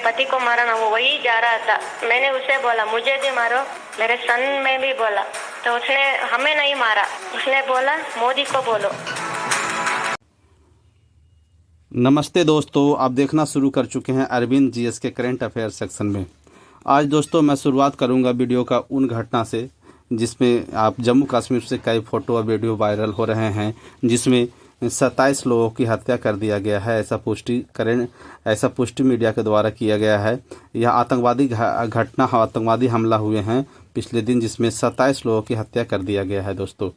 पति को मारा ना, वो वही जा रहा था। मैंने उसे बोला मुझे भी मारो, मेरे सन में भी बोला, तो उसने हमें नहीं मारा, उसने बोला मोदी को बोलो। नमस्ते दोस्तों, आप देखना शुरू कर चुके हैं अरविंद जीएस के करंट अफेयर सेक्शन में। आज दोस्तों मैं शुरुआत करूंगा वीडियो का उन घटना से जिसमें आप जम्मू कश्मीर से कई फोटो और वीडियो वायरल हो रहे हैं, जिसमें 27 लोगों की हत्या कर दिया गया है। ऐसा पुष्टि मीडिया के द्वारा किया गया है। यह आतंकवादी आतंकवादी हमला हुए हैं पिछले दिन, जिसमें 27 लोगों की हत्या कर दिया गया है दोस्तों।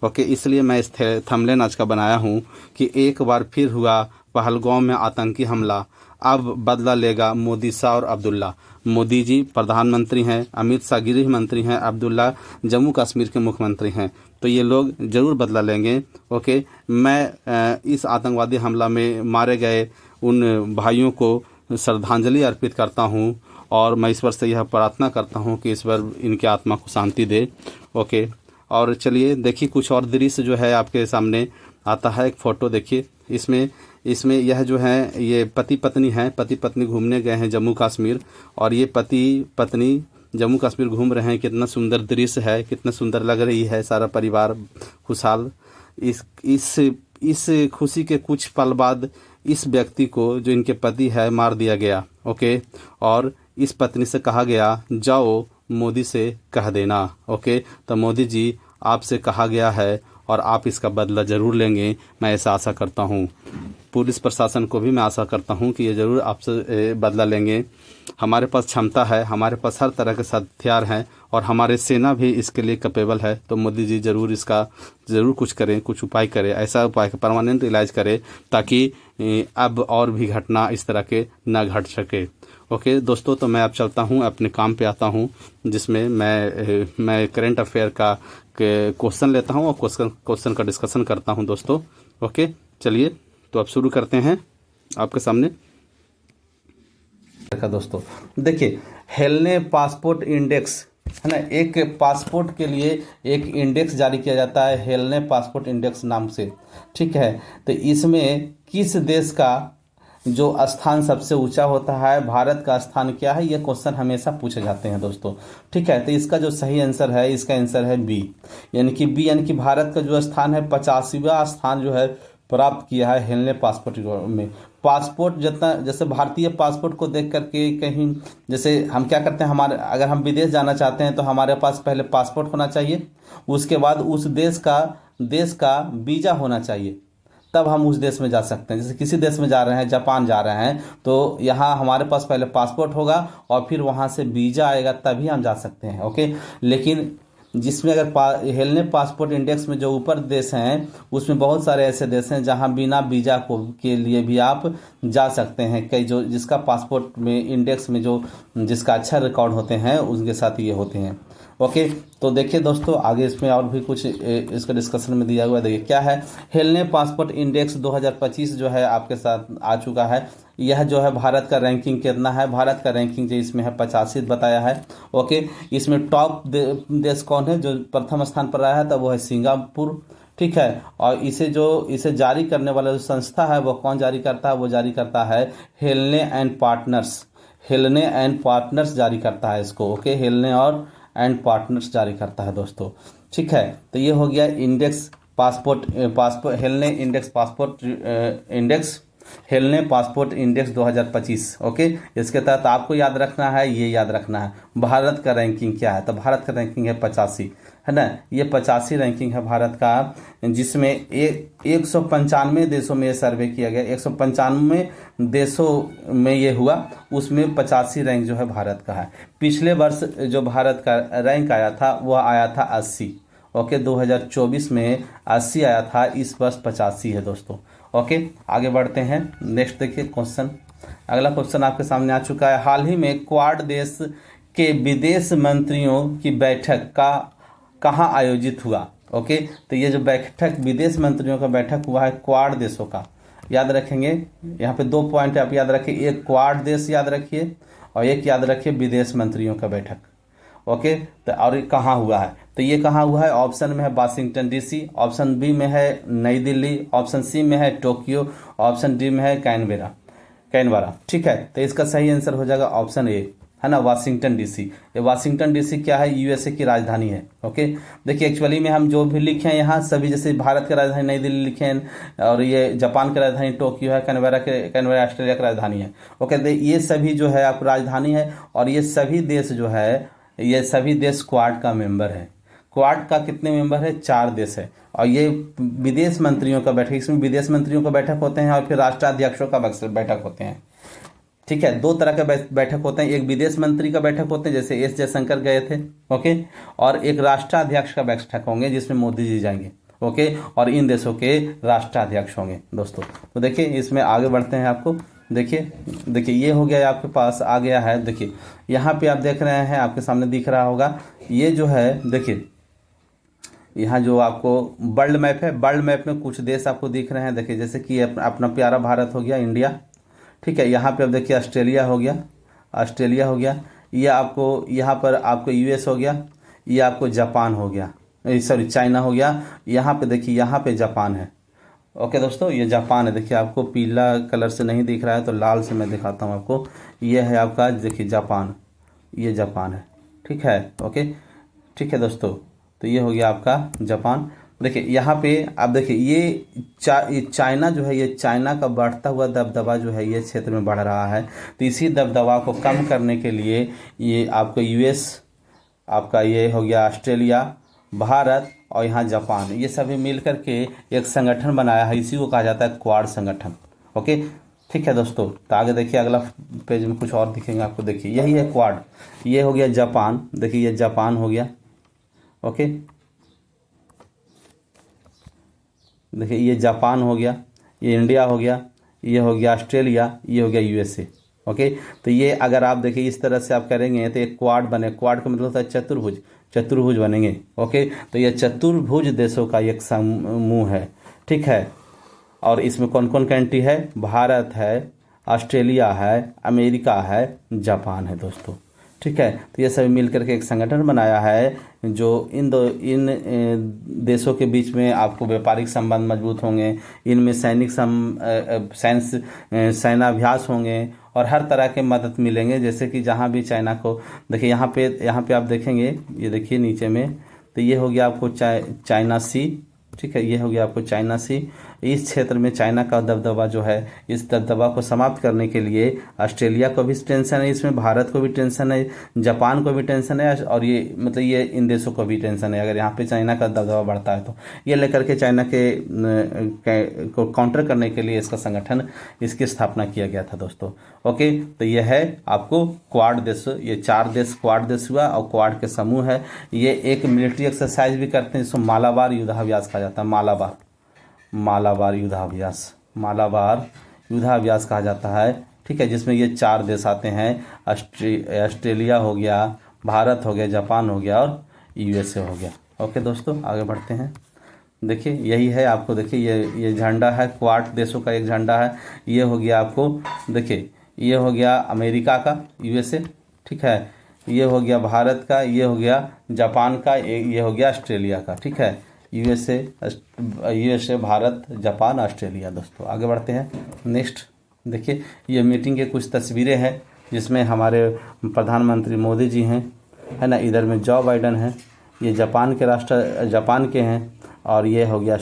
ओके, इसलिए मैं इस थंबनेल आज का बनाया हूँ कि एक बार फिर हुआ पहलगाम में आतंकी हमला, अब बदला लेगा मोदी शाह और अब्दुल्ला। मोदी जी प्रधानमंत्री हैं, अमित शाह गृह मंत्री हैं, अब्दुल्ला जम्मू कश्मीर के मुख्यमंत्री हैं, तो ये लोग ज़रूर बदला लेंगे। ओके, मैं इस आतंकवादी हमला में मारे गए उन भाइयों को श्रद्धांजलि अर्पित करता हूं और मैं ईश्वर से यह प्रार्थना करता हूं कि ईश्वर इनके आत्मा को शांति दे। ओके, और चलिए देखिए कुछ और दृश्य जो है आपके सामने आता है। एक फ़ोटो देखिए, इसमें यह जो है ये पति पत्नी हैं। पति पत्नी घूमने गए हैं जम्मू कश्मीर, और ये पति पत्नी जम्मू कश्मीर घूम रहे हैं। कितना सुंदर दृश्य है, कितना सुंदर लग रही है, सारा परिवार खुशहाल। इस खुशी के कुछ पल बाद इस व्यक्ति को जो इनके पति है मार दिया गया। ओके, और इस पत्नी से कहा गया जाओ मोदी से कह देना। ओके, तो मोदी जी आपसे कहा गया है और आप इसका बदला ज़रूर लेंगे, मैं ऐसा आशा करता हूँ। पुलिस प्रशासन को भी मैं आशा करता हूँ कि ये ज़रूर आपसे बदला लेंगे। हमारे पास क्षमता है, हमारे पास हर तरह के हथियार हैं और हमारे सेना भी इसके लिए कैपेबल है। तो मोदी जी ज़रूर इसका कुछ करें, कुछ उपाय करें, ऐसा उपाय परमानेंट इलाज करें ताकि अब और भी घटना इस तरह के ना घट सके। ओके दोस्तों, तो मैं अब चलता हूँ, अपने काम पे आता हूँ, जिसमें मैं करंट अफेयर का क्वेश्चन लेता हूँ और क्वेश्चन का डिस्कशन करता हूँ दोस्तों। ओके, चलिए तो अब शुरू करते हैं आपके सामने। दोस्तों देखिए, हेलने पासपोर्ट इंडेक्स है ना, एक पासपोर्ट के लिए एक इंडेक्स जारी किया जाता है हेलने पासपोर्ट इंडेक्स नाम से। ठीक है, तो इसमें किस देश का जो स्थान सबसे ऊंचा होता है, भारत का स्थान क्या है, ये क्वेश्चन हमेशा पूछे जाते हैं दोस्तों। ठीक है, तो इसका जो सही आंसर है, इसका आंसर है बी, यानी कि भारत का जो स्थान है 85वां स्थान जो है प्राप्त किया है हेलने पासपोर्ट में। पासपोर्ट जितना, जैसे भारतीय पासपोर्ट को देख करके कहीं, जैसे हम क्या करते हैं, अगर हम विदेश जाना चाहते हैं तो हमारे पास पहले पासपोर्ट होना चाहिए, उसके बाद उस देश का वीज़ा होना चाहिए, तब हम उस देश में जा सकते हैं। जैसे किसी देश में जा रहे हैं, जापान जा रहे हैं, तो यहाँ हमारे पास पहले पासपोर्ट होगा और फिर वहाँ से वीज़ा आएगा, तभी हम जा सकते हैं। ओके, लेकिन जिसमें अगर हेलने पासपोर्ट इंडेक्स में जो ऊपर देश हैं, उसमें बहुत सारे ऐसे देश हैं जहां बिना वीज़ा के लिए भी आप जा सकते हैं। कई जो जिसका पासपोर्ट में इंडेक्स में जिसका अच्छा रिकॉर्ड होते हैं, उनके साथ ये होते हैं। ओके, तो देखिए दोस्तों, आगे इसमें और भी कुछ इसका डिस्कशन में दिया हुआ है। देखिए क्या है, हेलने पासपोर्ट इंडेक्स 2025 जो है आपके साथ आ चुका है। यह जो है भारत का रैंकिंग कितना है, भारत का रैंकिंग जो इसमें है 85 बताया है। ओके, इसमें टॉप देश कौन है जो प्रथम स्थान पर रहा है, तो वो है सिंगापुर। ठीक है, और इसे जारी करने वाला जो संस्था है वो कौन जारी करता है, वो जारी करता है हेलने एंड पार्टनर्स जारी करता है इसको। ओके, हेलने और एंड पार्टनर्स जारी करता है दोस्तों। ठीक है, तो ये हो गया इंडेक्स हेलने पासपोर्ट इंडेक्स 2025। ओके, इसके तहत आपको याद रखना है, ये याद रखना है भारत का रैंकिंग क्या है। तो भारत का रैंकिंग है 85, है ना, ये 85 रैंकिंग है भारत का, जिसमें 195 देशों में ये सर्वे किया गया। 195 देशों में ये हुआ, उसमें 85 रैंक जो है भारत का है। पिछले वर्ष जो भारत का रैंक आया था वह आया था 80। ओके, 2024 में 80 आया था, इस वर्ष 85 है दोस्तों। ओके, आगे बढ़ते हैं। नेक्स्ट देखिए क्वेश्चन, अगला क्वेश्चन आपके सामने आ चुका है। हाल ही में क्वाड देश के विदेश मंत्रियों की बैठक कहाँ आयोजित हुआ। ओके, तो ये जो बैठक विदेश मंत्रियों का बैठक हुआ है क्वाड देशों का, याद रखेंगे। यहाँ पे 2 पॉइंट आप याद रखिए, एक क्वाड देश याद रखिए और एक याद रखिए विदेश मंत्रियों का बैठक। ओके, तो और कहाँ हुआ है, तो ये कहाँ हुआ है, ऑप्शन में है वाशिंगटन डीसी, ऑप्शन बी में है नई दिल्ली, ऑप्शन सी में है टोक्यो, ऑप्शन डी में है कैनबेरा। कैनबरा, ठीक है। तो इसका सही आंसर हो जाएगा ऑप्शन ए, है ना, वाशिंगटन डीसी। ये वाशिंगटन डीसी क्या है, यूएसए की राजधानी है। ओके, देखिए एक्चुअली में हम जो भी लिखे हैं यहाँ सभी, जैसे भारत की राजधानी नई दिल्ली लिखे हैं, और ये जापान की राजधानी टोक्यो है, कैनबरा ऑस्ट्रेलिया की राजधानी है। ओके, तो ये सभी जो है आपकी राजधानी है, और ये सभी देश जो है, ये सभी देश क्वाड का मेंबर है। क्वाड का कितने मेंबर है, 4 देश है। और ये विदेश मंत्रियों का बैठक, इसमें विदेश मंत्रियों का बैठक होते हैं और फिर राष्ट्राध्यक्षों का बैठक होते हैं, ठीक है। 2 तरह के बैठक होते हैं, एक विदेश मंत्री का बैठक होते हैं जैसे एस जयशंकर गए थे, ओके, और एक राष्ट्राध्यक्ष का बैठक होंगे जिसमें मोदी जी जाएंगे, ओके, और इन देशों के राष्ट्राध्यक्ष होंगे दोस्तों। तो देखिए इसमें आगे बढ़ते हैं, आपको देखिए ये हो गया आपके पास आ गया है। देखिए यहाँ पे आप देख रहे हैं, आपके सामने दिख रहा होगा, ये जो है देखिए यहाँ जो आपको वर्ल्ड मैप है, वर्ल्ड मैप में कुछ देश आपको दिख रहे हैं। देखिए जैसे कि अपना प्यारा भारत हो गया, इंडिया, ठीक है। यहाँ पे अब देखिए ऑस्ट्रेलिया हो गया, ये आपको यहाँ पर आपको यूएस हो गया, ये आपको जापान हो गया, सॉरी चाइना हो गया। यहाँ पे देखिए यहाँ पे जापान है। ओके दोस्तों, ये जापान है। देखिए आपको पीला कलर से नहीं दिख रहा है तो लाल से मैं दिखाता हूँ आपको। ये है आपका, देखिए जापान, ये जापान है, ठीक है। ओके, ठीक है दोस्तों, तो ये हो गया आपका जापान। देखिए यहाँ पे आप देखिए ये चाइना जो है, ये चाइना का बढ़ता हुआ दबदबा जो है ये क्षेत्र में बढ़ रहा है। तो इसी दबदबा को कम करने के लिए ये आपको यूएस, आपका ये हो गया ऑस्ट्रेलिया, भारत और यहाँ जापान, ये सभी मिल करके एक संगठन बनाया है। इसी को कहा जाता है क्वाड संगठन। ओके, ठीक है दोस्तों। तो आगे देखिए अगला पेज में कुछ और दिखेंगे आपको। देखिए यही है क्वाड, ये हो गया जापान, देखिए ये जापान हो गया। ओके, देखिए ये जापान हो गया, ये इंडिया हो गया, ये हो गया ऑस्ट्रेलिया, ये हो गया यूएसए। ओके, तो ये अगर आप देखिए इस तरह से आप करेंगे तो एक क्वाड बने। क्वाड का मतलब होता है चतुर्भुज बनेंगे। ओके, तो ये चतुर्भुज देशों का एक समूह है, ठीक है। और इसमें कौन कौन कंट्री है, भारत है, ऑस्ट्रेलिया है, अमेरिका है, जापान है दोस्तों, ठीक है। तो ये सभी मिलकर के एक संगठन बनाया है जो इन देशों के बीच में आपको व्यापारिक संबंध मजबूत होंगे, इनमें सैनाभ्यास होंगे और हर तरह के मदद मिलेंगे। जैसे कि जहाँ भी चाइना को देखिए, यहाँ पे आप देखेंगे, ये देखिए नीचे में, तो ये हो गया आपको चाइना सी, ठीक है, ये हो गया आपको चाइना सी। इस क्षेत्र में चाइना का दबदबा जो है, इस दबदबा को समाप्त करने के लिए ऑस्ट्रेलिया को भी टेंशन है, इसमें भारत को भी टेंशन है, जापान को भी टेंशन है, और ये मतलब ये इन देशों को भी टेंशन है अगर यहाँ पे चाइना का दबदबा बढ़ता है तो। ये लेकर के चाइना को काउंटर करने के लिए इसका संगठन, इसकी स्थापना किया गया था दोस्तों। ओके, तो ये है आपको क्वाड देश, ये 4 देश क्वाड देश हुआ और क्वाड के समूह है। ये एक मिलिट्री एक्सरसाइज भी करते हैं जिसको मालाबार युद्धाभ्यास कहा जाता है, मालाबार युद्धाभ्यास कहा जाता है, ठीक है, जिसमें ये 4 देश आते हैं, ऑस्ट्रेलिया हो गया, भारत हो गया, जापान हो गया और यूएसए हो गया। ओके दोस्तों, आगे बढ़ते हैं। देखिए यही है आपको, देखिए ये झंडा है, क्वाड देशों का एक झंडा है। ये हो गया आपको, देखिए ये हो गया अमेरिका का, यूएसए, ठीक है, ये हो गया भारत का, ये हो गया जापान का, ये हो गया ऑस्ट्रेलिया का, ठीक है। USA, Bharat, Japan, Australia. दोस्तों आगे बढ़ते हैं नेक्स्ट। देखिए ये मीटिंग के कुछ तस्वीरें हैं जिसमें हमारे प्रधानमंत्री मोदी जी हैं, है ना, इधर में जो बाइडेन है, ये जापान के हैं, और ये हो गया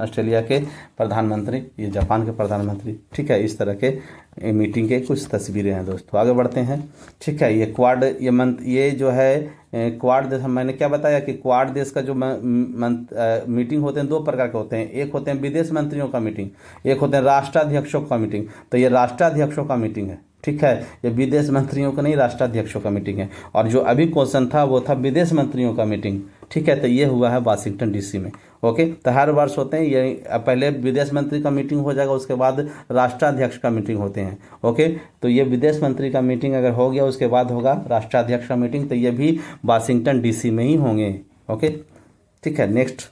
ऑस्ट्रेलिया के प्रधानमंत्री, ये जापान के प्रधानमंत्री, ठीक है। इस तरह के मीटिंग के कुछ तस्वीरें हैं दोस्तों। आगे बढ़ते हैं, ठीक है। ये क्वाड, ये जो है क्वाड देश, मैंने क्या बताया कि क्वाड देश का जो मीटिंग होते हैं 2 प्रकार के होते हैं। एक होते हैं विदेश मंत्रियों का मीटिंग, एक होते हैं राष्ट्राध्यक्षों का मीटिंग। तो ये राष्ट्राध्यक्षों का मीटिंग है, ठीक है, ये विदेश मंत्रियों का नहीं, राष्ट्राध्यक्षों का मीटिंग है। और जो अभी क्वेश्चन था वो था विदेश मंत्रियों का मीटिंग, ठीक है। तो ये हुआ है वाशिंगटन डीसी में। ओके, तो हर वर्ष होते हैं ये, पहले विदेश मंत्री का मीटिंग हो जाएगा, उसके बाद राष्ट्राध्यक्ष का मीटिंग होते हैं। ओके, तो ये विदेश मंत्री का मीटिंग अगर हो गया उसके बाद होगा राष्ट्राध्यक्ष का मीटिंग, तो ये भी वाशिंगटन डीसी में ही होंगे। ओके, ठीक है। नेक्स्ट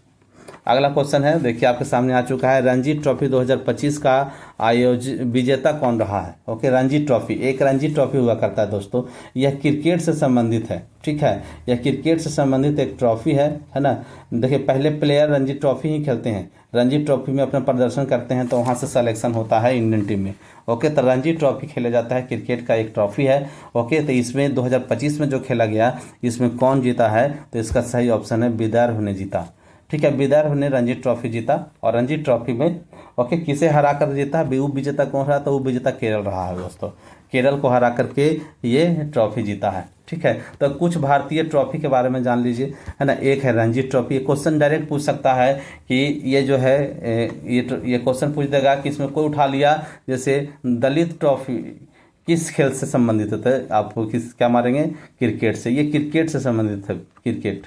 अगला क्वेश्चन है, देखिए आपके सामने आ चुका है, रणजी ट्रॉफी 2025 का विजेता कौन रहा है। ओके, रणजी ट्रॉफी, एक रणजी ट्रॉफी हुआ करता है दोस्तों, यह क्रिकेट से संबंधित है। ठीक है, यह क्रिकेट से संबंधित एक ट्रॉफी है ना। देखिए पहले प्लेयर रणजी ट्रॉफी ही खेलते हैं, रणजी ट्रॉफी में अपना प्रदर्शन करते हैं तो वहाँ से सिलेक्शन होता है इंडियन टीम में। ओके, तो रणजी ट्रॉफी खेला जाता है, क्रिकेट का एक ट्रॉफी है। ओके, तो इसमें 2025 में जो खेला गया, इसमें कौन जीता है, तो इसका सही ऑप्शन है विदर्भ ने जीता। ठीक है, विदर्भ ने रणजी ट्रॉफी जीता। और रणजी ट्रॉफी में ओके किसे हरा कर जीता, उप विजेता कौन रहा, तो उप विजेता केरल रहा है दोस्तों, केरल को हरा करके ये ट्रॉफी जीता है। ठीक है, तो कुछ भारतीय ट्रॉफी के बारे में जान लीजिए, है ना। एक है रणजी ट्रॉफी, क्वेश्चन डायरेक्ट पूछ सकता है कि ये जो है ये क्वेश्चन पूछ देगा कि इसमें कोई उठा लिया, जैसे दलित ट्रॉफी किस खेल से संबंधित है, आपको क्या मारेंगे, क्रिकेट से, ये क्रिकेट से संबंधित है, क्रिकेट।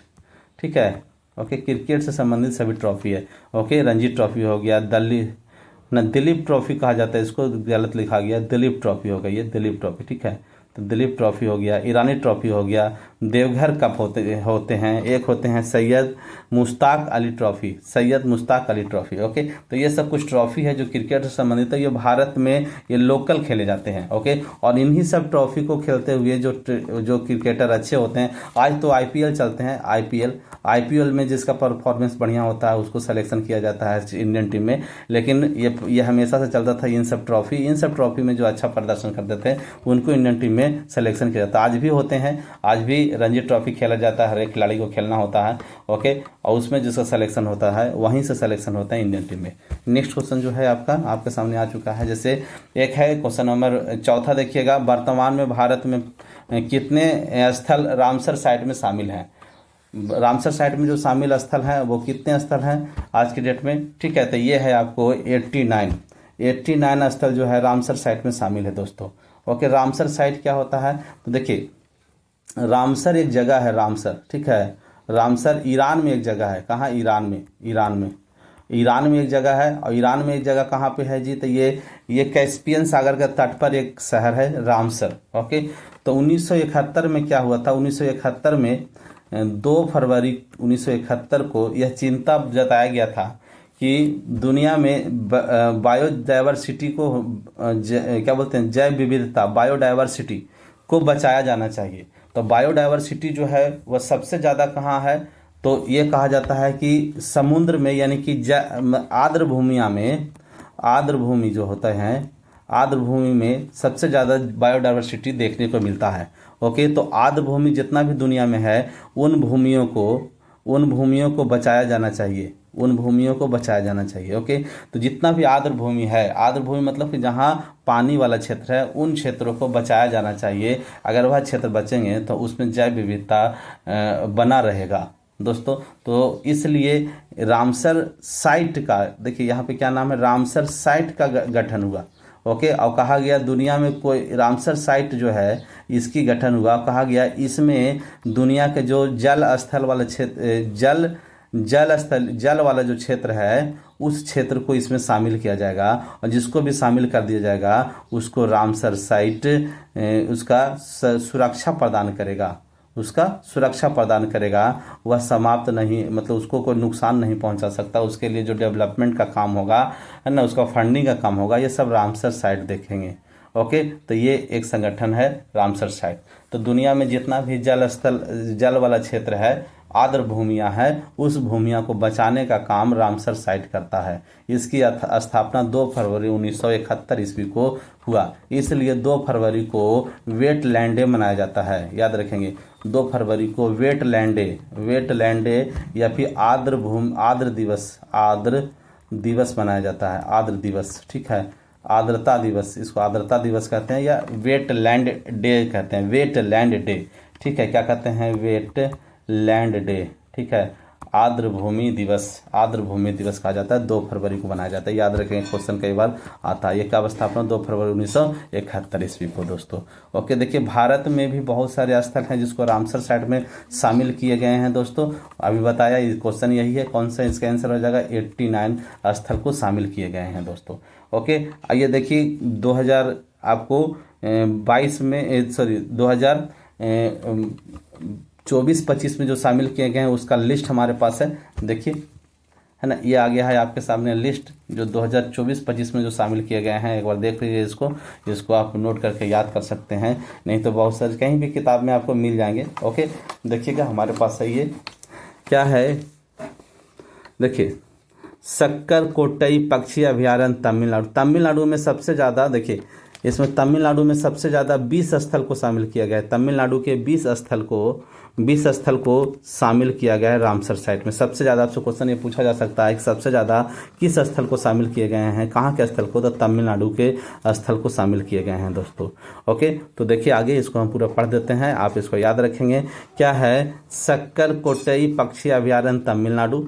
ठीक है, ओके, क्रिकेट से संबंधित सभी ट्रॉफी है। ओके, रणजी ट्रॉफी हो गया, दिलीप ट्रॉफी कहा जाता है इसको, गलत लिखा गया, दिलीप ट्रॉफी हो गई, ये दिलीप ट्रॉफी। ठीक है, तो दिलीप ट्रॉफी हो गया, ईरानी ट्रॉफी हो गया, देवघर कप होते हैं, एक होते हैं Syed Mushtaq Ali trophy, Syed Mushtaq Ali trophy. Okay, तो ये सब कुछ ट्रॉफी है जो क्रिकेट से संबंधित है, ये भारत में ये लोकल खेले जाते हैं। ओके, और इन्हीं सब ट्रॉफी को खेलते हुए जो क्रिकेटर अच्छे होते हैं, आज तो आईपीएल चलते हैं, आईपीएल में जिसका परफॉर्मेंस बढ़िया होता है उसको सिलेक्शन किया जाता है इंडियन टीम में। लेकिन ये हमेशा से चलता था, इन सब ट्रॉफी में जो अच्छा प्रदर्शन करते थे उनको इंडियन टीम में सिलेक्शन किया जाता है। आज भी होते हैं, आज भी रणजी ट्रॉफी खेला जाता है, हर एक खिलाड़ी को खेलना होता है। ओके, और उसमें जिसका सिलेक्शन होता है वहीं से सिलेक्शन होता है इंडियन टीम में। नेक्स्ट क्वेश्चन जो है आपके सामने आ चुका है, जैसे एक है क्वेश्चन नंबर 4, देखिएगा, वर्तमान में भारत में कितने स्थल रामसर साइट में शामिल हैं। रामसर साइट में जो शामिल स्थल हैं वो कितने स्थल हैं आज की डेट में। ठीक है, तो ये है आपको 89 स्थल जो है रामसर साइट में शामिल है दोस्तों। ओके, रामसर साइट क्या होता है, तो देखिए रामसर एक जगह है, रामसर। ठीक है, रामसर ईरान में एक जगह है, कहाँ, ईरान में एक जगह है। और ईरान में एक जगह कहाँ पे है जी, तो ये कैस्पियन सागर के तट पर एक शहर है रामसर। ओके, तो 1971 में क्या हुआ था, 1971 में 2 फरवरी 1971 को यह चिंता जताया गया था कि दुनिया में बायोडाइवर्सिटी को क्या बोलते हैं, जैव विविधता, बायोडाइवर्सिटी को बचाया जाना चाहिए। तो बायोडाइवर्सिटी जो है वह सबसे ज़्यादा कहाँ है, तो ये कहा जाता है कि समुद्र में, यानी कि आर्द्र भूमि जो होते हैं, आर्द्र भूमि में सबसे ज़्यादा बायोडाइवर्सिटी देखने को मिलता है। ओके, तो आर्द्र भूमि जितना भी दुनिया में है उन भूमियों को बचाया जाना चाहिए, ओके, तो जितना भी आर्द्र भूमि है, आर्द्र भूमि मतलब कि जहाँ पानी वाला क्षेत्र है, उन क्षेत्रों को बचाया जाना चाहिए। अगर वह क्षेत्र बचेंगे तो उसमें जैव विविधता बना रहेगा दोस्तों। तो इसलिए रामसर साइट का, देखिए यहाँ पे क्या नाम है, रामसर साइट का गठन हुआ। ओके, और कहा गया दुनिया में कोई रामसर साइट जो है इसकी गठन हुआ, कहा गया इसमें दुनिया के जो जल वाला जो क्षेत्र है उस क्षेत्र को इसमें शामिल किया जाएगा, और जिसको भी शामिल कर दिया जाएगा उसको रामसर साइट उसका सुरक्षा प्रदान करेगा, वह समाप्त नहीं, मतलब उसको कोई नुकसान नहीं पहुंचा सकता। उसके लिए जो डेवलपमेंट का काम होगा, है ना, उसका फंडिंग का काम होगा, ये सब रामसर साइट देखेंगे। ओके, तो ये एक संगठन है रामसर साइट। तो दुनिया में जितना भी जल वाला क्षेत्र है, आर्द्र भूमियाँ हैं, उस भूमियाँ को बचाने का काम रामसर साइट करता है। इसकी स्थापना 2 फरवरी 1971 ईस्वी को हुआ, इसलिए 2 फरवरी को वेटलैंडे मनाया जाता है, याद रखेंगे। 2 फरवरी को वेटलैंडे या फिर आर्द्र दिवस मनाया जाता है, आर्द्र दिवस। ठीक है, आर्द्रता दिवस, इसको आर्द्रता दिवस कहते हैं या वेटलैंड डे कहते हैं, वेटलैंड डे। ठीक है, क्या कहते हैं, वेटलैंड डे। ठीक है, आर्द्र भूमि दिवस कहा जाता है, 2 फरवरी को मनाया जाता है। याद रखेंगे, क्वेश्चन कई बार आता है। ये कब स्थापना, 2 फरवरी 1971 ईस्वी को दोस्तों। ओके, देखिए भारत में भी बहुत सारे स्थल हैं जिसको रामसर साइट में शामिल किए गए हैं दोस्तों। अभी बताया, क्वेश्चन यही है, कौन सा इसका आंसर हो जाएगा, 89 स्थल को शामिल किए गए हैं दोस्तों। ओके, आइए देखिए 2024-25 में जो शामिल किए गए हैं उसका लिस्ट हमारे पास है, देखिए, है ना। ये आ गया है आपके सामने लिस्ट जो 2024-25 में जो शामिल किए गए हैं। एक बार देख लीजिए इसको आप नोट करके याद कर सकते हैं, नहीं तो बहुत सारे कहीं भी किताब में आपको मिल जाएंगे। ओके, देखिएगा हमारे पास है ये क्या है, देखिए सक्कर कोटई पक्षी अभयारण्य तमिलनाडु। तमिलनाडु में सबसे ज़्यादा, देखिए इसमें तमिलनाडु में सबसे ज़्यादा 20 स्थल को शामिल किया गया है। तमिलनाडु के 20 स्थल को शामिल किया गया है रामसर साइट में। सबसे ज़्यादा आपसे क्वेश्चन ये पूछा जा सकता है कि सबसे ज़्यादा किस स्थल को शामिल किए गए हैं, कहाँ के स्थल को, तो तमिलनाडु के स्थल को शामिल किए गए हैं दोस्तों। ओके, तो देखिए आगे इसको हम पूरा पढ़ देते हैं, आप इसको याद रखेंगे। क्या है, सक्कर कोटई पक्षी अभयारण्य तमिलनाडु।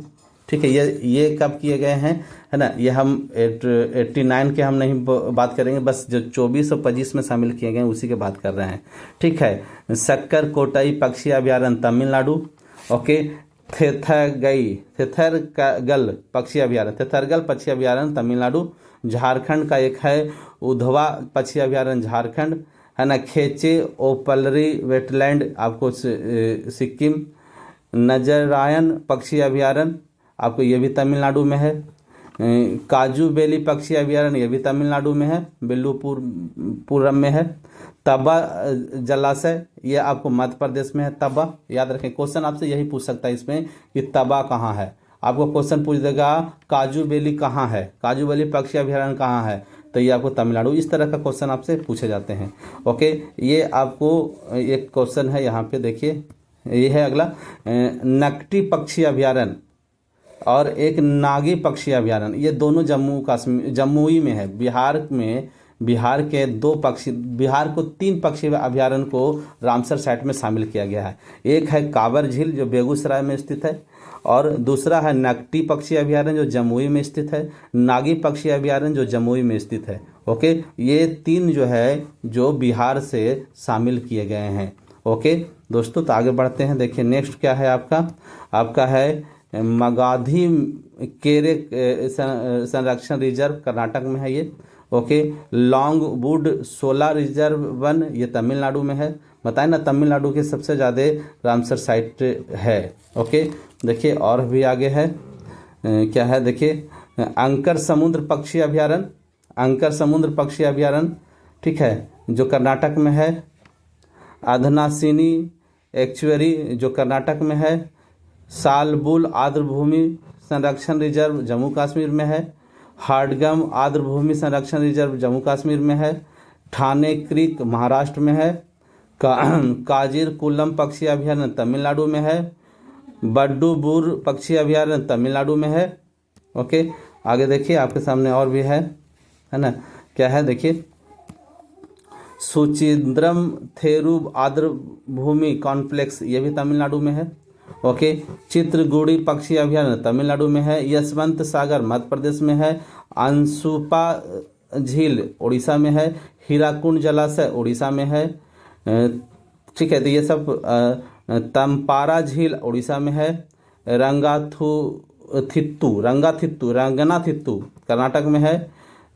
ठीक है, ये कब किए गए हैं, है ना। ये हम 89 के हम नहीं बात करेंगे, बस जो 24 और 25 में शामिल किए गए हैं उसी की बात कर रहे हैं। ठीक है, सक्कर कोटई पक्षी अभयारण्य तमिलनाडु। ओके, थेथरगल पक्षी अभयारण्य तमिलनाडु। झारखंड का एक है उधवा पक्षी अभयारण्य झारखंड, है ना। खेचे ओपलरी वेटलैंड आपको सिक्किम। नजरायन पक्षी अभयारण्य आपको ये भी तमिलनाडु में है। काजू बेली पक्षी अभयारण्य ये भी तमिलनाडु में है, बेल्लूपुरम में है। तबा जलाशय ये आपको मध्य प्रदेश में है। तबा याद रखें, क्वेश्चन आपसे यही पूछ सकता है इसमें कि तबा कहाँ है। आपको क्वेश्चन पूछ देगा काजू बेली कहाँ है, काजू बेली पक्षी अभयारण्य कहाँ है, तो ये आपको तमिलनाडु, इस तरह का क्वेश्चन आपसे पूछे जाते हैं। ओके, ये आपको एक क्वेश्चन है यहाँ पे, देखिए ये है अगला, नकटी पक्षी अभयारण्य और एक नागी पक्षी अभयारण्य। ये दोनों जम्मू में है। बिहार के 2 पक्षी, बिहार को 3 पक्षी अभयारण्य को रामसर साइट में शामिल किया गया है। एक है कांवर झील जो बेगूसराय में स्थित है, और दूसरा है नकटी पक्षी अभयारण्य जो जमुई में स्थित है, नागी पक्षी अभयारण्य जो जमुई में स्थित है। ओके, ये 3 जो है जो बिहार से शामिल किए गए हैं। ओके दोस्तों, तो आगे बढ़ते हैं। देखिए नेक्स्ट क्या है आपका है मगाधी केरे संरक्षण रिजर्व, कर्नाटक में है ये। ओके, लॉन्ग वुड सोला रिजर्व वन ये तमिलनाडु में है। बताए ना, तमिलनाडु के सबसे ज़्यादा रामसर साइट है। ओके, देखिए और भी आगे है क्या है, देखिए अंकर समुद्र पक्षी अभयारण्य, ठीक है, जो कर्नाटक में है। अधनासिनी एक्चुअरी जो कर्नाटक में है। सालबुल आर्द्रभूमि संरक्षण रिजर्व जम्मू कश्मीर में है। हाडगम आर्द्रभूमि संरक्षण रिजर्व जम्मू कश्मीर में है। ठाणे क्रीक महाराष्ट्र में है। काजिर कुल्लम पक्षी अभयारण्य तमिलनाडु में है। बड्डूबुर पक्षी अभयारण्य तमिलनाडु में है। ओके, आगे देखिए आपके सामने और भी है ना, क्या है, देखिए सुचिंद्रम थेरू आर्द्रभूमि कॉम्प्लेक्स ये भी तमिलनाडु में है। ओके, चित्रगुड़ी पक्षी अभयारण्य तमिलनाडु में है। यशवंत सागर मध्य प्रदेश में है। अंशुपा झील उड़ीसा में है। हीराकुंड जलाशय उड़ीसा में है। ठीक है, तो ये सब तम्पारा झील उड़ीसा में है। रंगनाथित्तू कर्नाटक में है।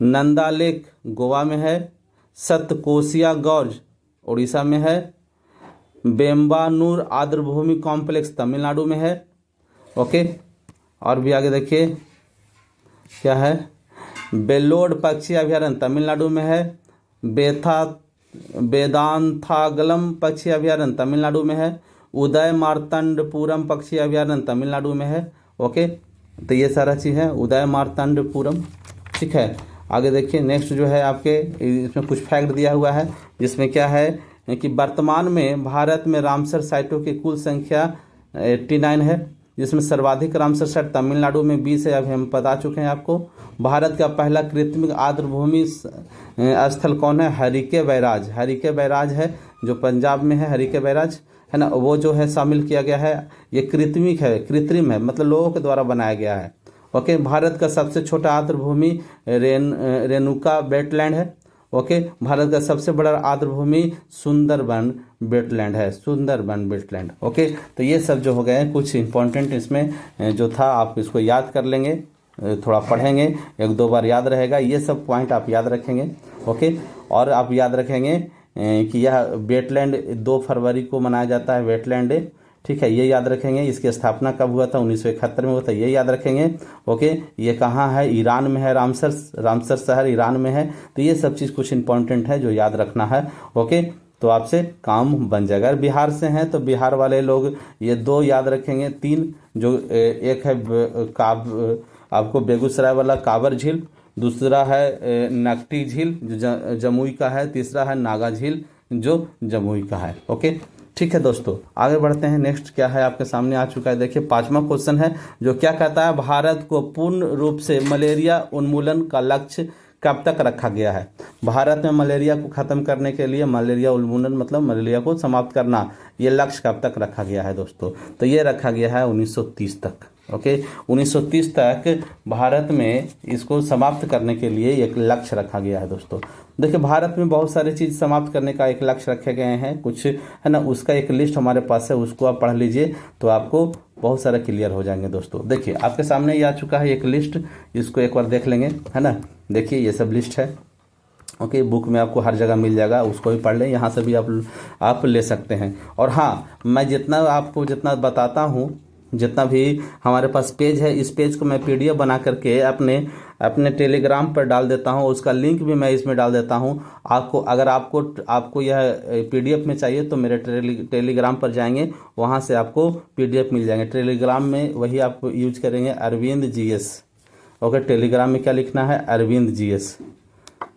नंदा लेक गोवा में है। सतकोसिया गॉर्ज उड़ीसा में है। बेम्बानूर आर्द्रभूमि कॉम्प्लेक्स तमिलनाडु में है। ओके, और भी आगे देखिए क्या है, बेलोड पक्षी अभयारण्य तमिलनाडु में है। वेदांथागलम पक्षी अभयारण्य तमिलनाडु में है। उदय मार्तंडपुरम पक्षी अभयारण्य तमिलनाडु में है। ओके, तो ये सारा चीज़ है उदय मार्तंडपुरम। ठीक है, आगे देखिए नेक्स्ट जो है आपके इसमें कुछ फैक्ट दिया हुआ है, जिसमें क्या है कि वर्तमान में भारत में रामसर साइटों की कुल संख्या 89 है, जिसमें सर्वाधिक रामसर साइट तमिलनाडु में 20 है। अभी हम बता चुके हैं आपको। भारत का पहला कृत्रिम आर्द्रभूमि स्थल कौन है, हरिके बैराज है जो पंजाब में है। हरिके बैराज है ना, वो जो है शामिल किया गया है। ये कृत्रिम है, मतलब लोगों के द्वारा बनाया गया है। ओके, भारत का सबसे छोटा आर्द्रभूमि रेणुका वेटलैंड है। ओके, भारत का सबसे बड़ा आर्द्रभूमि सुंदरबन वेटलैंड। ओके, तो ये सब जो हो गए हैं कुछ इंपॉर्टेंट इसमें जो था, आप इसको याद कर लेंगे, थोड़ा पढ़ेंगे, 1-2 बार याद रहेगा। ये सब पॉइंट आप याद रखेंगे। ओके, और आप याद रखेंगे कि यह वेटलैंड 2 फरवरी को मनाया जाता है वेटलैंड डे। ठीक है, ये याद रखेंगे। इसकी स्थापना कब हुआ था? 1971 में हुआ था, ये याद रखेंगे। ओके, ये कहाँ है? ईरान में है, रामसर शहर ईरान में है। तो ये सब चीज़ कुछ इंपॉर्टेंट है जो याद रखना है। ओके, तो आपसे काम बन जाएगा। अगर बिहार से हैं तो बिहार वाले लोग ये 2 याद रखेंगे। 3 जो एक है आपको बेगूसराय वाला कांवर झील, दूसरा है नकटी झील जो जमुई का है, तीसरा है नागा झील जो जमुई का है। ओके, ठीक है दोस्तों, आगे बढ़ते हैं। नेक्स्ट क्या है आपके सामने आ चुका है, देखिए 5वां क्वेश्चन है जो क्या कहता है, भारत को पूर्ण रूप से मलेरिया उन्मूलन का लक्ष्य कब तक रखा गया है? भारत में मलेरिया को खत्म करने के लिए, मलेरिया उन्मूलन मतलब मलेरिया को समाप्त करना, ये लक्ष्य कब तक रखा गया है दोस्तों? तो ये रखा गया है 1930 तक। ओके, 1930 तक भारत में इसको समाप्त करने के लिए एक लक्ष्य रखा गया है दोस्तों। देखिए भारत में बहुत सारी चीज़ समाप्त करने का एक लक्ष्य रखे गए हैं, कुछ है ना, उसका एक लिस्ट हमारे पास है, उसको आप पढ़ लीजिए तो आपको बहुत सारा क्लियर हो जाएंगे दोस्तों। देखिए आपके सामने ये आ चुका है एक लिस्ट, इसको एक बार देख लेंगे, है ना। देखिए ये सब लिस्ट है। ओके, बुक में आपको हर जगह मिल जाएगा, उसको भी पढ़ लें, यहाँ से भी आप ले सकते हैं। और हाँ, मैं जितना बताता हूँ, जितना भी हमारे पास पेज है, इस पेज को मैं पीडीएफ बना करके अपने टेलीग्राम पर डाल देता हूँ, उसका लिंक भी मैं इसमें डाल देता हूँ। अगर आपको यह पीडीएफ में चाहिए तो मेरे टेलीग्राम पर जाएंगे, वहाँ से आपको पीडीएफ मिल जाएंगे। टेलीग्राम में वही आप यूज करेंगे, अरविंद जीएस। ओके, टेलीग्राम में क्या लिखना है? Arvind GS,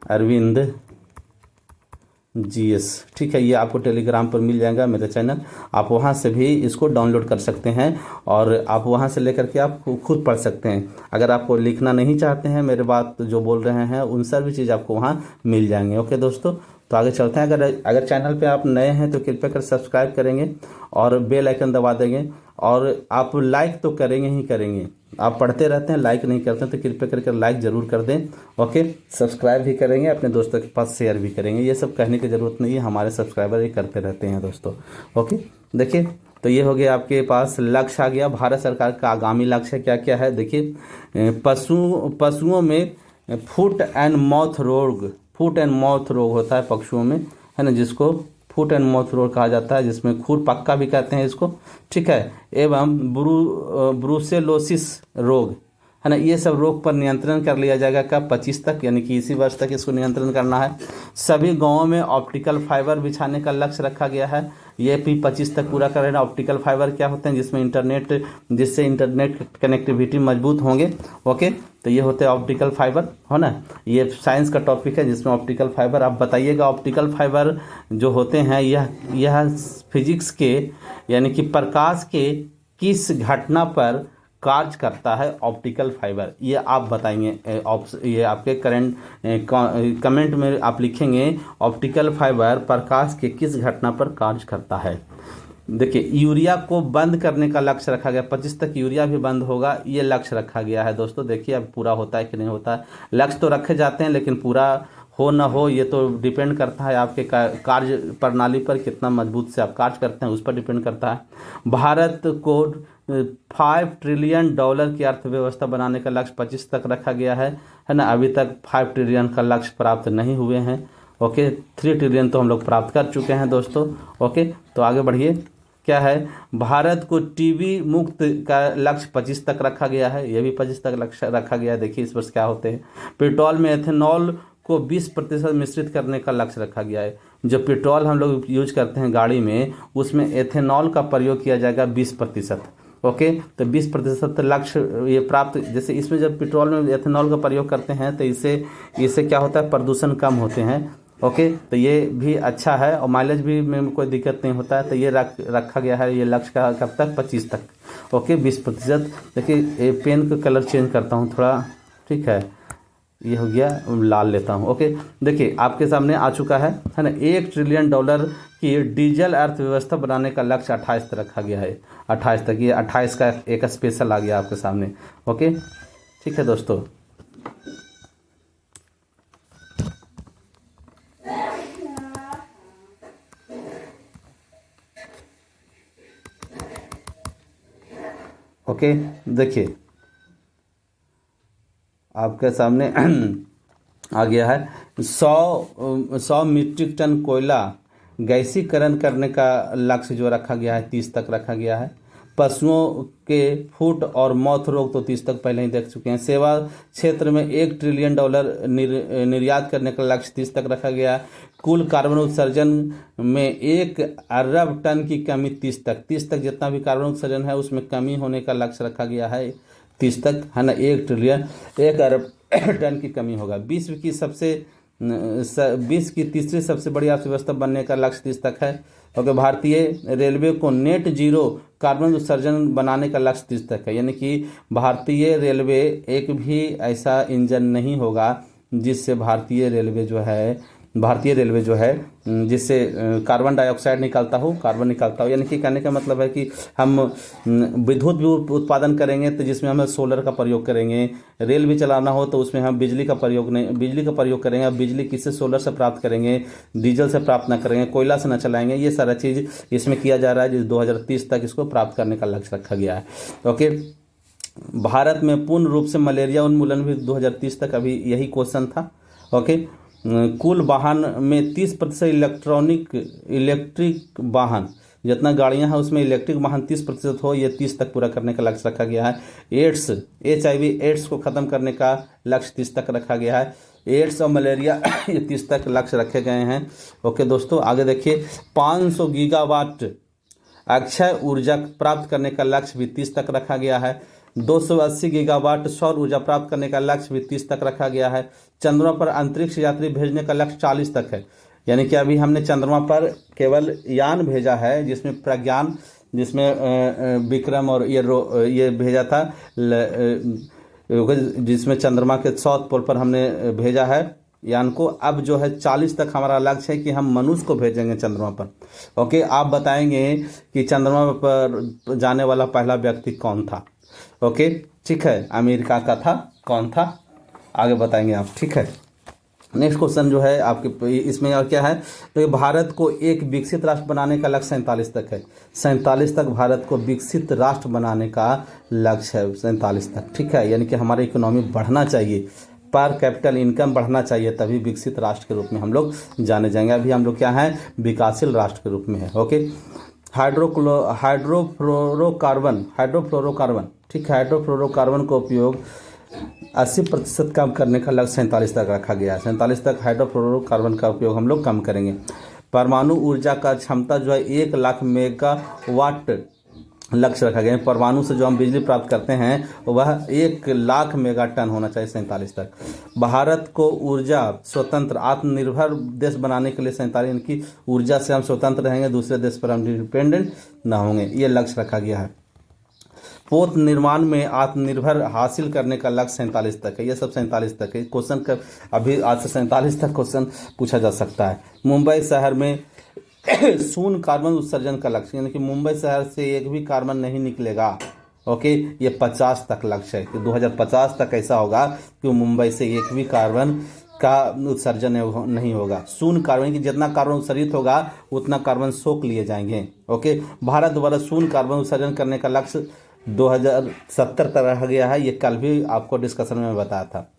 Arvind GS. ठीक है, ये आपको टेलीग्राम पर मिल जाएगा मेरा चैनल, आप वहाँ से भी इसको डाउनलोड कर सकते हैं और आप वहाँ से लेकर के आप खुद पढ़ सकते हैं। अगर आपको लिखना नहीं चाहते हैं, मेरे बात जो बोल रहे हैं उन सभी चीज़ आपको वहाँ मिल जाएंगे। ओके दोस्तों, तो आगे चलते हैं। अगर चैनल पे आप नए हैं तो कृपया कर सब्सक्राइब करेंगे और बेल आइकन दबा देंगे, और आप लाइक तो करेंगे ही करेंगे। आप पढ़ते रहते हैं, लाइक नहीं करते हैं, तो कृपया करके लाइक जरूर कर दें। ओके, सब्सक्राइब भी करेंगे, अपने दोस्तों के पास शेयर भी करेंगे। ये सब कहने की ज़रूरत नहीं है, हमारे सब्सक्राइबर ये करते रहते हैं दोस्तों। ओके, देखिए तो ये हो गया आपके पास लक्ष्य आ गया। भारत सरकार का आगामी लक्ष्य क्या क्या है? देखिए पशुओं में फुट एंड माउथ रोग होता है पशुओं में, है ना, जिसको फुट एंड माउथ रोग कहा जाता है, जिसमें खुर पक्का भी कहते हैं इसको। ठीक है, एवं ब्रूसेलोसिस रोग, है ना, ये सब रोग पर नियंत्रण कर लिया जाएगा कब? 25 तक, यानी कि इसी वर्ष तक इसको नियंत्रण करना है। सभी गांवों में ऑप्टिकल फाइबर बिछाने का लक्ष्य रखा गया है, ये भी 25 तक पूरा करेगा। ऑप्टिकल फाइबर क्या होते हैं? जिससे इंटरनेट कनेक्टिविटी मजबूत होंगे। ओके, तो ये होते हैं ऑप्टिकल फाइबर, है ना। ये साइंस का टॉपिक है जिसमें ऑप्टिकल फाइबर, आप बताइएगा ऑप्टिकल फाइबर जो होते हैं यह फिजिक्स के यानी कि प्रकाश के किस घटना पर कार्य करता है? ऑप्टिकल फाइबर, ये आप बताएंगे। ये आपके कमेंट में आप लिखेंगे ऑप्टिकल फाइबर प्रकाश के किस घटना पर कार्य करता है। देखिए यूरिया को बंद करने का लक्ष्य रखा गया, 25 तक यूरिया भी बंद होगा, ये लक्ष्य रखा गया है दोस्तों। देखिए अब पूरा होता है कि नहीं होता है, लक्ष्य तो रखे जाते हैं लेकिन पूरा हो ना हो ये तो डिपेंड करता है आपके कार्य प्रणाली पर, कितना मजबूत से आप कार्य करते हैं उस पर डिपेंड करता है। भारत को $5 ट्रिलियन की अर्थव्यवस्था बनाने का लक्ष्य 25 तक रखा गया है ना। अभी तक 5 ट्रिलियन का लक्ष्य प्राप्त नहीं हुए हैं। ओके, 3 ट्रिलियन तो हम लोग प्राप्त कर चुके हैं दोस्तों। ओके, तो आगे बढ़िए, क्या है? भारत को टीबी मुक्त का लक्ष्य 25 तक रखा गया है, ये भी 25 तक लक्ष्य रखा गया है। देखिए इस वर्ष क्या होते हैं। पेट्रोल में एथेनॉल को 20% मिश्रित करने का लक्ष्य रखा गया है। जो पेट्रोल हम लोग यूज करते हैं गाड़ी में, उसमें एथेनॉल का प्रयोग किया जाएगा 20%। ओके, तो 20% लक्ष्य ये प्राप्त, जैसे इसमें जब पेट्रोल में एथेनॉल का प्रयोग करते हैं तो इससे क्या होता है? प्रदूषण कम होते हैं। ओके, तो ये भी अच्छा है और माइलेज भी में कोई दिक्कत नहीं होता है। तो ये रखा गया है ये लक्ष्य का कब तक? 25 तक। ओके, 20%। देखिए पेन का कलर चेंज करता हूँ थोड़ा, ठीक है, ये हो गया लाल लेता हूँ। ओके, देखिए आपके सामने आ चुका है ना। $1 ट्रिलियन की डीजल अर्थव्यवस्था बनाने का लक्ष्य 28 तक रखा गया है। 28 तक, ये 28 का एक स्पेशल आ गया आपके सामने। ओके, ठीक है दोस्तों। ओके, देखिए आपके सामने आ गया है 100 मीट्रिक टन कोयला गैसीकरण करने का लक्ष्य जो रखा गया है 30 तक रखा गया है। पशुओं के फुट और मौत रोग तो 30 तक पहले ही देख चुके हैं। सेवा क्षेत्र में $1 ट्रिलियन निर्यात करने का लक्ष्य 30 तक रखा गया है। कुल कार्बन उत्सर्जन में 1 अरब टन की कमी 30 तक जितना भी कार्बन उत्सर्जन है उसमें कमी होने का लक्ष्य रखा गया है 30 तक, है ना। 1 अरब टन की कमी होगा। विश्व की तीसरी सबसे बड़ी अर्थव्यवस्था बनने का लक्ष्य 30 तक है। ओके, भारतीय रेलवे को नेट जीरो कार्बन उत्सर्जन बनाने का लक्ष्य 30 तक है। यानी कि भारतीय रेलवे एक भी ऐसा इंजन नहीं होगा जिससे भारतीय रेलवे जो है जिससे कार्बन डाइऑक्साइड निकलता हो, कार्बन निकलता हो। यानी कि कहने का मतलब है कि हम विद्युत भी उत्पादन करेंगे तो जिसमें हमें सोलर का प्रयोग करेंगे। रेल भी चलाना हो तो उसमें हम बिजली का प्रयोग करेंगे। अब बिजली किससे? सोलर से प्राप्त करेंगे, डीजल से प्राप्त ना करेंगे, कोयला से ना चलाएंगे। ये सारा चीज़ इसमें किया जा रहा है, जिस 2030 तक इसको प्राप्त करने का लक्ष्य रखा गया है। ओके, भारत में पूर्ण रूप से मलेरिया उन्मूलन भी 2030 तक, अभी यही क्वेश्चन था। ओके, कुल वाहन में 30% इलेक्ट्रिक वाहन, जितना गाड़ियां हैं उसमें इलेक्ट्रिक वाहन 30% हो, ये 30 तक पूरा करने का लक्ष्य रखा गया है। एड्स को खत्म करने का लक्ष्य 30 तक रखा गया है। एड्स और मलेरिया ये 30 तक लक्ष्य रखे गए हैं। ओके दोस्तों, आगे देखिए, 500 गीगावाट अक्षय ऊर्जा प्राप्त करने का लक्ष्य भी 30 तक रखा गया है। 280 गीगावाट सौर ऊर्जा प्राप्त करने का लक्ष्य भी 30 तक रखा गया है। चंद्रमा पर अंतरिक्ष यात्री भेजने का लक्ष्य 40 तक है। यानी कि अभी हमने चंद्रमा पर केवल यान भेजा है, जिसमें प्रज्ञान, जिसमें विक्रम और ये भेजा था, जिसमें चंद्रमा के साउथ पोल पर हमने भेजा है यान को। अब जो है 40 तक हमारा लक्ष्य है कि हम मनुष्य को भेजेंगे चंद्रमा पर। ओके, आप बताएंगे कि चंद्रमा पर जाने वाला पहला व्यक्ति कौन था। ओके, ठीक है, अमेरिका का था। कौन था आगे बताएंगे आप, ठीक है। नेक्स्ट क्वेश्चन जो है आपके इसमें और क्या है, तो भारत को एक विकसित राष्ट्र बनाने का लक्ष्य 47 तक है। 47 तक भारत को विकसित राष्ट्र बनाने का लक्ष्य है, 47 तक, ठीक है। यानी कि हमारी इकोनॉमी बढ़ना चाहिए, पर कैपिटल इनकम बढ़ना चाहिए, तभी विकसित राष्ट्र के रूप में हम लोग जाने जाएंगे। अभी हम लोग क्या है, विकासशील राष्ट्र के रूप में है। ओके, हाइड्रोफ्लोरोकार्बन, ठीक है, हाइड्रोफ्लोरोकार्बन का उपयोग 80% कम करने का लक्ष्य 47 तक रखा गया है। 47 तक हाइड्रोफ्लोरोकार्बन का उपयोग हम लोग कम करेंगे। परमाणु ऊर्जा का क्षमता जो है 1 लाख मेगावाट लक्ष्य रखा गया है। परमाणु से जो हम बिजली प्राप्त करते हैं वह 1 लाख मेगाटन होना चाहिए 47 तक। भारत को ऊर्जा स्वतंत्र आत्मनिर्भर देश बनाने के लिए 47, यानी कि ऊर्जा से हम स्वतंत्र रहेंगे, दूसरे देश पर हम डिपेंडेंट ना होंगे, ये लक्ष्य रखा गया है। पोत निर्माण में आत्मनिर्भर हासिल करने का लक्ष्य 47 तक है। ये सब 47 तक है। क्वेश्चन का अभी आज से 47 तक क्वेश्चन पूछा जा सकता है। मुंबई शहर में शून्य कार्बन उत्सर्जन का लक्ष्य, यानी कि मुंबई शहर से एक भी कार्बन नहीं निकलेगा। ओके, ये 50 तक लक्ष्य है कि 2050 तक ऐसा होगा कि मुंबई से एक भी कार्बन का उत्सर्जन नहीं होगा। शून्य कार्बन की जितना कार्बन उत्सर्जित होगा उतना कार्बन सोख लिए जाएंगे। ओके, भारत द्वारा शून्य कार्बन उत्सर्जन करने का लक्ष्य 2070 तक रखा गया है। ये कल भी आपको डिस्कशन में बताया था।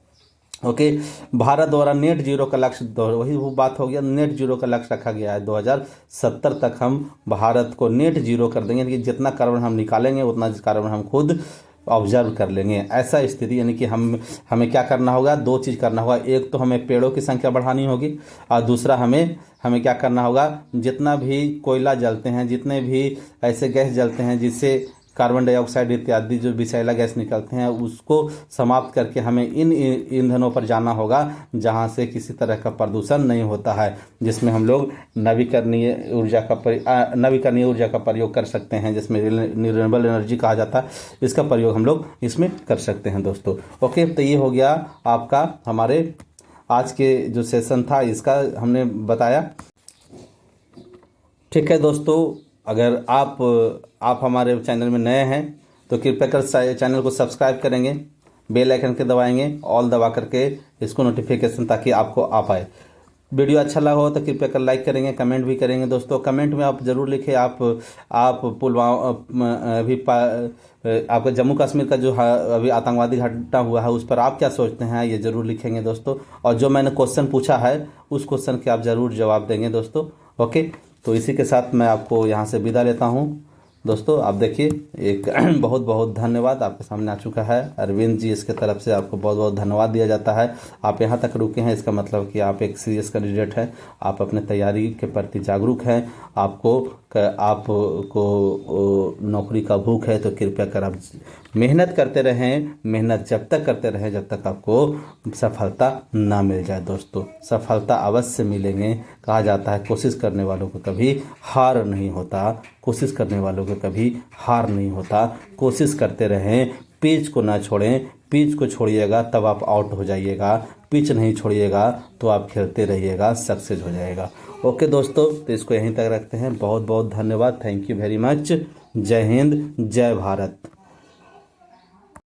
ओके, भारत द्वारा नेट जीरो का लक्ष्य, वही वो बात हो गया, नेट जीरो का लक्ष्य रखा गया है। 2070 तक हम भारत को नेट जीरो कर देंगे, कि जितना कार्बन हम निकालेंगे उतना कार्बन हम खुद ऑब्जर्व कर लेंगे। ऐसा स्थिति, यानी कि हमें क्या करना होगा, 2 चीज़ करना होगा। एक तो हमें पेड़ों की संख्या बढ़ानी होगी, और दूसरा हमें क्या करना होगा, जितना भी कोयला जलते हैं, जितने भी ऐसे गैस जलते हैं जिससे कार्बन डाइऑक्साइड इत्यादि जो विषैला गैस निकलते हैं, उसको समाप्त करके हमें इन ईंधनों पर जाना होगा जहां से किसी तरह का प्रदूषण नहीं होता है, जिसमें हम लोग नवीकरणीय ऊर्जा का प्रयोग कर सकते हैं, जिसमें रिन्यूएबल एनर्जी कहा जाता है। इसका प्रयोग हम लोग इसमें कर सकते हैं दोस्तों। ओके, तो ये हो गया आपका हमारे आज के जो सेशन था, इसका हमने बताया। ठीक है दोस्तों, अगर आप हमारे चैनल में नए हैं तो कृपया कर चैनल को सब्सक्राइब करेंगे, बेल आइकन के दबाएंगे, ऑल दबा करके इसको नोटिफिकेशन, ताकि आपको आ पाए। वीडियो अच्छा लगा हो तो कृपया कर लाइक करेंगे, कमेंट भी करेंगे दोस्तों। कमेंट में आप ज़रूर लिखें आप पुलवामा अभी आपका जम्मू कश्मीर का जो अभी आतंकवादी घटना हुआ है उस पर आप क्या सोचते हैं, ये ज़रूर लिखेंगे दोस्तों। और जो मैंने क्वेश्चन पूछा है उस क्वेश्चन के आप ज़रूर जवाब देंगे दोस्तों। ओके। तो इसी के साथ मैं आपको यहाँ से विदा लेता हूँ। दोस्तों आप देखिए, एक बहुत बहुत धन्यवाद आपके सामने आ चुका है। अरविंद जी इसके तरफ से आपको बहुत बहुत धन्यवाद दिया जाता है। आप यहाँ तक रुके हैं, इसका मतलब कि आप एक सीरियस कैंडिडेट हैं, आप अपने तैयारी के प्रति जागरूक हैं, आपको नौकरी का भूख है, तो कृपया कर आप मेहनत करते रहें। मेहनत जब तक करते रहें जब तक आपको सफलता ना मिल जाए। दोस्तों सफलता अवश्य मिलेंगे। कहा जाता है कोशिश करने वालों को कभी हार नहीं होता, कोशिश करने वालों को कभी हार नहीं होता। कोशिश करते रहें, पिच को ना छोड़ें। पिच को छोड़िएगा तब आप आउट हो जाइएगा, पिच नहीं छोड़िएगा तो आप खेलते रहिएगा, सक्सेस हो जाएगा। ओके दोस्तों, तो इसको यहीं तक रखते हैं। बहुत बहुत धन्यवाद, थैंक यू वेरी मच। जय हिंद, जय भारत।